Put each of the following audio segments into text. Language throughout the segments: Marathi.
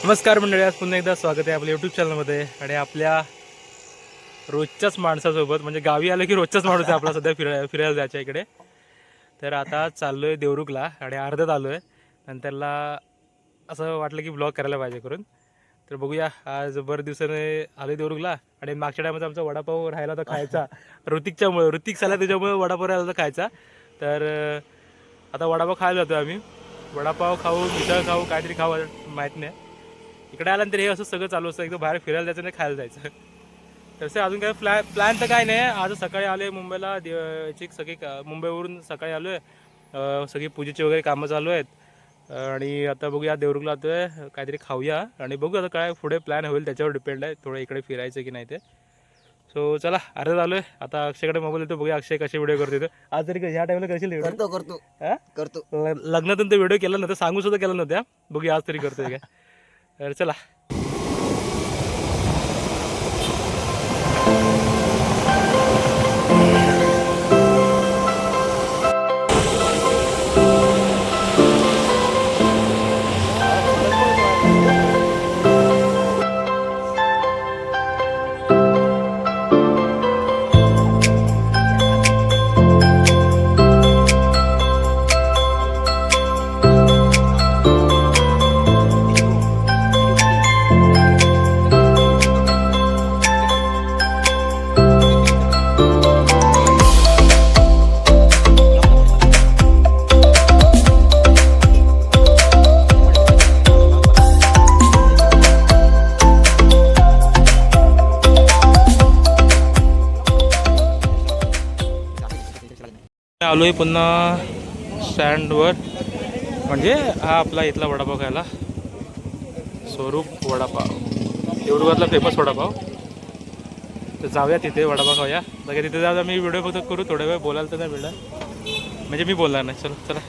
नमस्कार मंडळी, आज पुन्हा एकदा स्वागत आहे आपल्या यूट्यूब चॅनलमध्ये. आणि आपल्या रोजच्याच माणसासोबत, म्हणजे गावी आलं की रोजचाच माणूस आहे आपला सध्या फिरायला जायच्या इकडे. तर आता चाललो आहे देवरुखला आणि अर्ध्यात आलो आहे. नंतरला असं वाटलं की ब्लॉग करायला पाहिजे करून. तर बघूया, आज बरं दिवसाने आलो आहे देवरुखला. आणि मागच्या टायमाचा आमचा वडापाव राहिला होता खायचा, ऋतिकच्यामुळे. ऋतिक साला त्याच्यामुळे वडापाव राहिला होता खायचा. तर आता वडापाव खायला जातो आम्ही. वडापाव खाऊ, मिसळ खाऊ, काहीतरी खाऊ, माहीत नाही. इकडे आल्यानंतर हे असं सगळं चालू असतं, एकदम बाहेर फिरायला जायचं नाही, खायला जायचं. तसं अजून काय प्लॅन तर काय नाही. आज सकाळी आलो आहे मुंबईला, याची सगळी मुंबईवरून सकाळी आलो आहे. सगळी पूजेची वगैरे कामं चालू आहेत. आणि आता बघूया, देवरुखला जातो आहे, काहीतरी खाऊया आणि बघू आता काय पुढे प्लॅन होईल, त्याच्यावर डिपेंड आहे थोडं इकडे फिरायचं की नाही ते. सो चला, अर्धा आलो आहे. आता अक्षयकडे मोबाईल येतो, बघूया अक्षय कसे व्हिडिओ करतो ते. आज तरी ह्या टाईमला करशील व्हिडिओ? करतो. लग्नातून तर व्हिडिओ केला नव्हता, सांगू सुद्धा केला नव्हत्या. बघूया आज तरी करतोय काय. तर चला. आलो आहे पुन्हा स्टँडवर, म्हणजे हा आपला इथला वडापाव खायला, स्वरूप वडापाव, देवरुखला फेमस वडापाव. तर जाऊया तिथे वडापाव खाऊया. बाकी तिथे जाऊया, मी व्हिडिओ फक्त करू, थोड्या वेळ बोलायला तर नाही मिळणार, म्हणजे मी बोलणार नाही. चलो चला.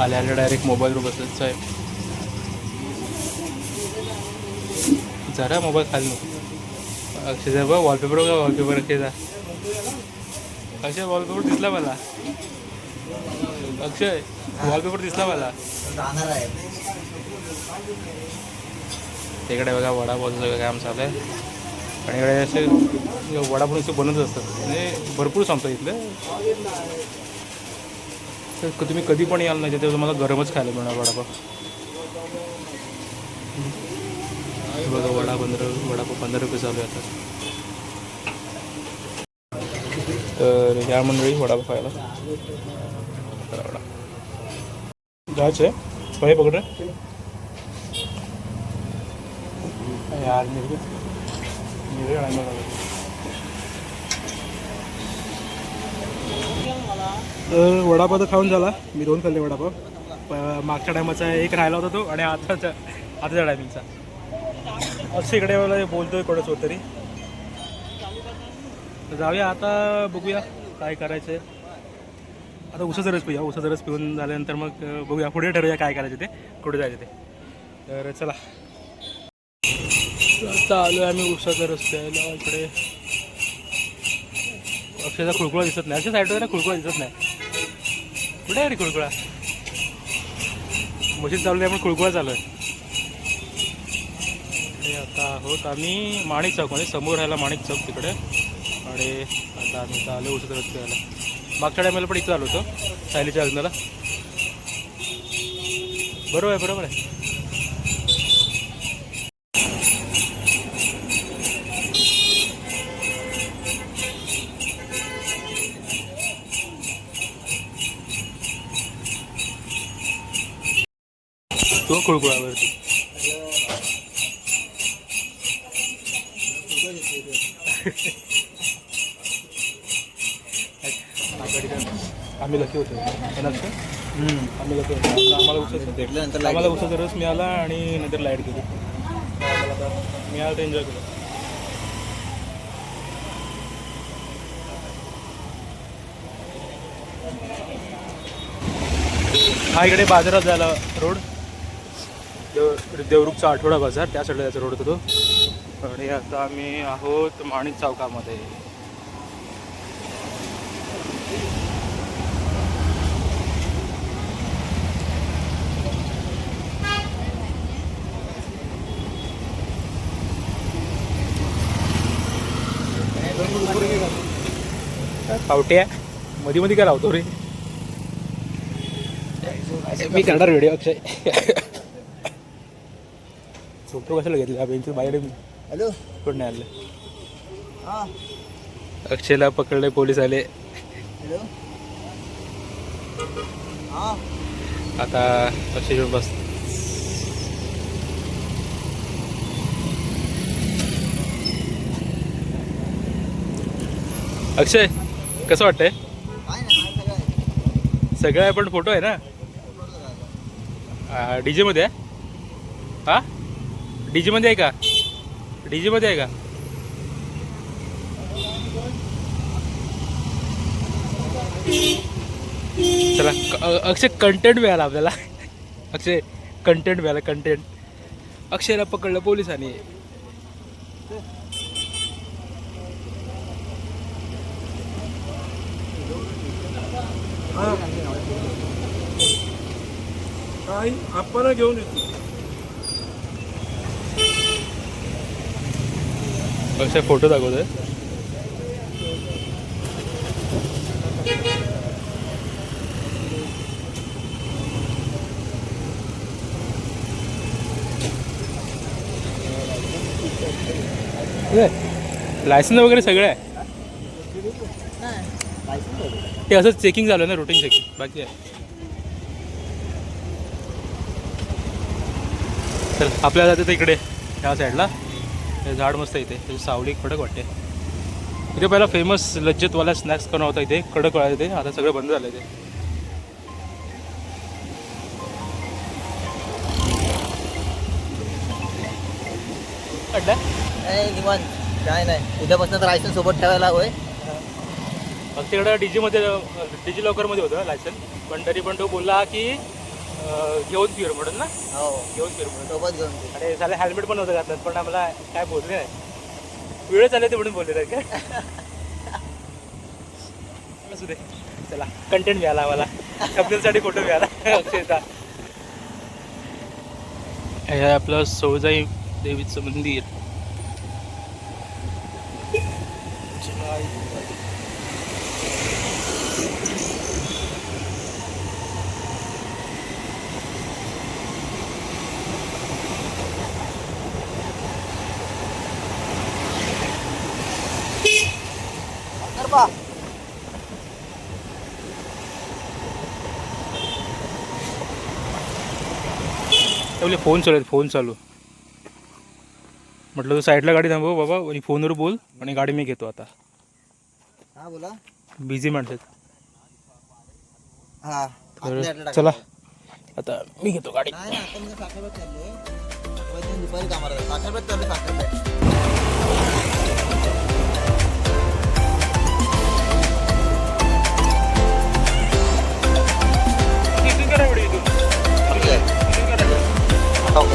आले आले डायरेक्ट मोबाईलवर बसायचं आहे. जरा मोबाईल खाली नको. अक्षय बघ वॉलपेपर, बघा वॉलपेपर. अक्षय वॉलपेपर दिसला मला. अक्षय वॉलपेपर दिसला मला. तिकडे बघा वडापावचं सगळं काम चालू आहे. आणि इकडे असे वडापाव असे बनतच असतात, म्हणजे भरपूर संपतं इथलं. तर तुम्ही कधी पण याल नाही तिथे तुम्हाला गरमच खायला मिळणार वडापाव. बघा वडापाव 15 रुपये चालू आहे आता. तर ह्या मंडळी वडापाव खायला जायचं आहे. पाय पकड रे यार. तर वडापाव तर खाऊन झाला. मी 2 खाल्ले वडापाव. मागच्या टायमाचा एक राहिला होता तो, आणि आताच्या टायमिंगचा. अक्षय इकडे मला बोलतोय कोणाच तरी. जाऊया आता, बघूया काय करायचं आहे. आता उसाचा रस पिऊया. उसाचा रस पिऊन झाल्यानंतर मग बघूया, पुढे ठरवूया काय करायचं ते, कुठे जायचं ते. तर चला, आता आलो आम्ही उसाचा रस प्यायला. इकडे अक्षयचा खुळखुळा दिसत नाही. अक्षय साईडवर खुळखुळा दिसत नाही. कुठे आहे रे खुळखुळा? मशीन चालू आहे पण खुळखुळा चालू आहे. आता आहोत आम्ही माणिक चौकमध्ये, समोर राहायला माणिक चौक तिकडे. आणि आता आम्ही इथं आलो उसाचा रस प्यायला. मागच्या टायमाला पण इथं आलो होतो, सायलीच्या लग्नाला. बरोबर आहे, बरोबर आहे. तो खुळखुळावरती आम्ही लकी होतो. आम्ही लकी होतो. आम्हाला उसाचा रस मिळाला आणि नंतर लाईट गेली. मिळाला तर एन्जॉय केलं. हा इकडे बाजारात जायला रोड, देवरुखचा आठवडा बाजार, त्या साईडला जायचा रोड होतो तो. आणि आता आम्ही आहोत माणिक चौकामध्ये. पावट्या मध्ये मध्ये काय लावतो रे मी करणार व्हिडिओ अक्षय फोटो कशाला घेतला बेंच बाहेर मी हॅलो कोण नाही आले हां अक्षयला पकडले पोलीस आले हॅलो हां आता अक्षय घेऊन बस अक्षय कसं वाटतंय काय नाही सगळं आहे. सगळं आहे पण फोटो आहे ना डीजे मध्ये आहे हा डीजे मध्ये आहे का डीजे मध्ये आहे का चला अक्षय कंटेंट मिळाला आपल्याला अक्षय कंटेंट मिळाला कंटेंट अक्षयला पकडलं पोलिसांनी आपण घेऊन येतो अक्षय फोटो दाखवतोय लायसन्स वगैरे सगळं आहे ते असंच चेकिंग झालं ना रुटीन चेकिंग बाकी आहे तर आपल्याला जाते इकडे ह्या साईडला हे झाड मस्त आहे इथे त्याची सावली कडक वाटते इथे पहिला फेमस लज्जतवाला स्नॅक्स करणं होता इथे कडक वाढा इथे आता सगळं बंद झालं इथे नाही निवांत काय नाही उद्यापासून तर लायसन्स सोबत ठेवायला हवंय मग तिकडं डिजी लॉकरमध्ये होतं लायसन्स पण तरी पण तो बोलला की घेऊन फिर म्हणून ना हो घेऊन फिर म्हणून सोबत घेऊन ये. अरे झालं हेल्मेट पण होतं घातलं पण आम्हाला काय बोलले नाही वेळ चालले ते म्हणून बोलले नाही काय असू दे चला कंटेंट मिळाला आम्हाला थंबनेलसाठी फोटो मिळाला अक्षयचा हे आपलं सौजाई देवीचं मंदिर कर बा आपले फोन चालू आहेत फोन चालू म्हटलं तू साईडला गाडी थांबव बाबा आणि फोनवर बोल आणि गाडी मी घेतो आता हा बोला बिझी माणसं आहेत. हा तर चला आता मी घेतो गाडी नाही ना आता मी साखरपेठ चाललोय साखरपेठ दुपारी कामाला जातो. साखरपेठ चाललोय साखरपेठ इथून करा व्हिडिओ इथून ठीक आहे. इथून करा हो.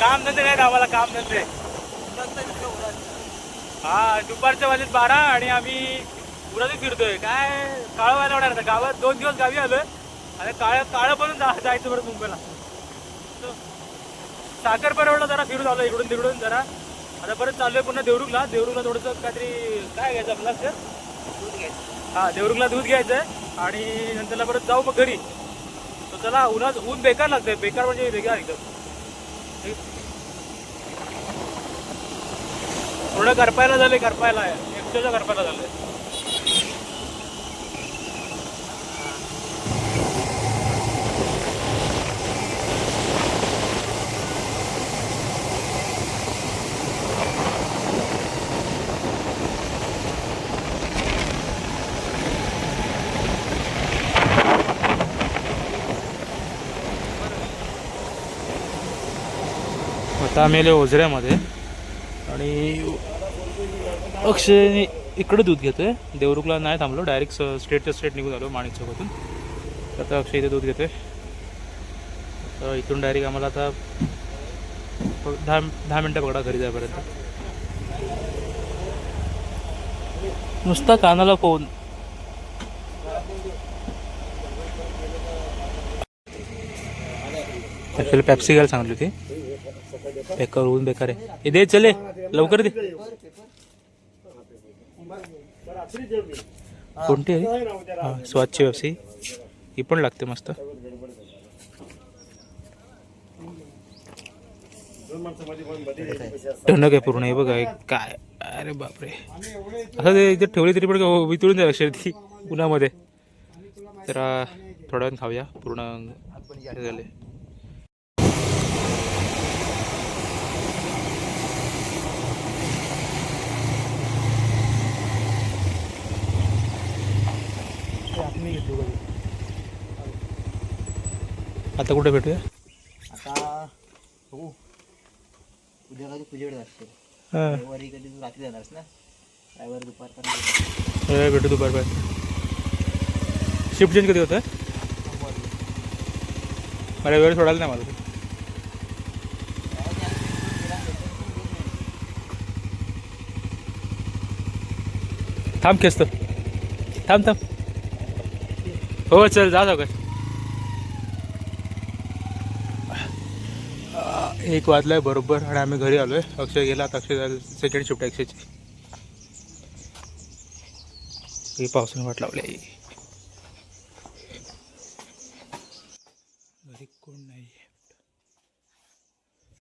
काम धंदे नाहीत आम्हाला काम धंदे हा दुपारच्या वाजलेत 12 आणि आम्ही उरातच फिरतोय काय काळं व्हायला होणार आता गावात 2 दिवस गावी आलोय आणि काळं पण जायचं बरं मुंबईला साखर परवडला जरा फिरून आलो इकडून तिकडून जरा आता परत चाललोय पुन्हा देवरुखला थोडंसं काहीतरी काय घ्यायचं आपला सर दूध घ्यायचं हा देवरुखला दूध घ्यायचं आणि नंतरला परत जाऊ मग घरी तर चला ऊन बेकार लागतंय बेकार म्हणजे बेकार एकदम थोडं करपायला झाले करपायला एकट्याच्या करपायला झालंय आता आम्ही आले ओझऱ्यामध्ये आणि अक्षय इकडे दूध घेतोय. देवरुखला नाही थांबलो, डायरेक्ट स्ट्रेटच्या स्ट्रेट निघून आलो माणिक चौकातून. आता अक्षय इथे दूध घेतोय. तर इथून डायरेक्ट आम्हाला आता 10 मिनटं पकडा घरी जायपर्यंत. नुसता कानाला फोन. ॲक्च्युली पेप्सी घ्यायला सांगितली होती. बेकार होऊन बेकार आहे. हे दे चले लवकर दे. कोणती आहे? हां स्वादची पेप्सी. ही पण लागते मस्त. टणक आहे पूर्ण. हे बघा काय. अरे बापरे. असं ते इथे ठेवली तरी पण वितळून जाईल अक्षर ती उन्हामध्ये. तर थोड्या वेळ खाऊया. पूर्ण झाले. आता कुठे भेटूया? आता बघू उद्या कधी तुझ्याकडे असते. हां रविवारी कधी तू रात्री जाणारस ना. रविवारी दुपारपर्यंत भेटू दुपारपर्यंत. शिफ्ट चेंज कधी होतं? मला वेळ सोडायला नाही मला. थांब केस तर. थांब. हो चल जा जाऊ. 1 वाजलाय बरोबर आणि आम्ही घरी आलोय. अक्षय गेला. आता अक्षय सेकंड शिफ्ट अक्षयची. ही पावसाने वाट लावली. घरी कोण नाही.